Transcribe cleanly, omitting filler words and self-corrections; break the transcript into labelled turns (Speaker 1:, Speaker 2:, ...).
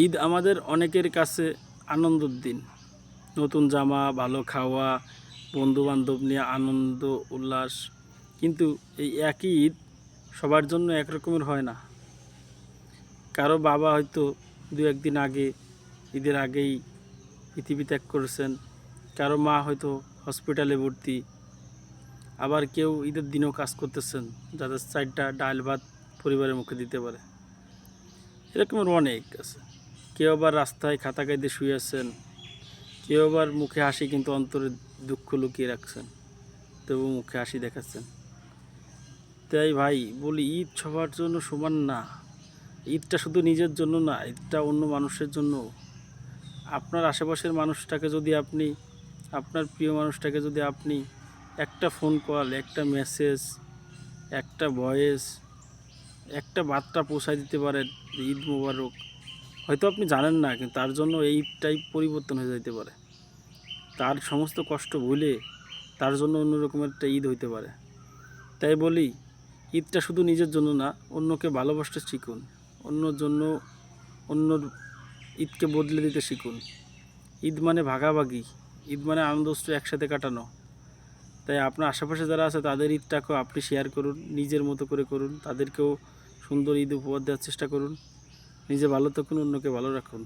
Speaker 1: ঈদ আমাদের অনেকের কাছে আনন্দের দিন। নতুন জামা, ভালো খাওয়া, বন্ধুবান্ধব নিয়ে আনন্দ উল্লাস। কিন্তু এই একই ঈদ সবার জন্য একরকমের হয় না। কারো বাবা হয়তো দু একদিন আগে, ঈদের আগেই পৃথিবী ত্যাগ করেছেন, কারো মা হয়তো হসপিটালে ভর্তি, আবার কেউ ঈদের দিনেও কাজ করতেছেন যাদের চারটা ডাল ভাত পরিবারের মুখে দিতে পারে। এরকমের অনেক আছে। কেউ আবার রাস্তায় খাতা কাইতে শুয়ে আছেন, কেউ আবার মুখে হাসি কিন্তু অন্তরে দুঃখ লুকিয়ে রাখছেন, তবু মুখে হাসি দেখাচ্ছেন। তাই ভাই বলি, ঈদ সবার জন্য সমান না। ঈদটা শুধু নিজের জন্য না, ঈদটা অন্য মানুষের জন্য। আপনার আশেপাশের মানুষটাকে যদি আপনি, আপনার প্রিয় মানুষটাকে যদি আপনি একটা ফোন কল, একটা মেসেজ, একটা ভয়েস, একটা বার্তা পৌঁছায় দিতে পারেন যে ঈদ মোবারক, হয়তো আপনি জানেন না, কিন্তু তার জন্য এই ঈদটাই পরিবর্তন হয়ে যেতে পারে। তার সমস্ত কষ্ট ভুলে তার জন্য অন্যরকমের একটা ঈদ হইতে পারে। তাই বলি, ঈদটা শুধু নিজের জন্য না, অন্যকে ভালোবাসতে শিখুন, অন্যর জন্য, অন্যর ঈদকে বদলে দিতে শিখুন। ঈদ মানে ভাগাভাগি, ঈদ মানে আনন্দ উৎসব একসাথে কাটানো। তাই আপনার আশেপাশে যারা আছে তাদের ঈদটাকেও আপনি শেয়ার করুন, নিজের মতো করে করুন, তাদেরকেও সুন্দর ঈদ উপহার দেওয়ার চেষ্টা করুন। নিজে ভালো থাকুন, অন্যকে ভালো রাখুন।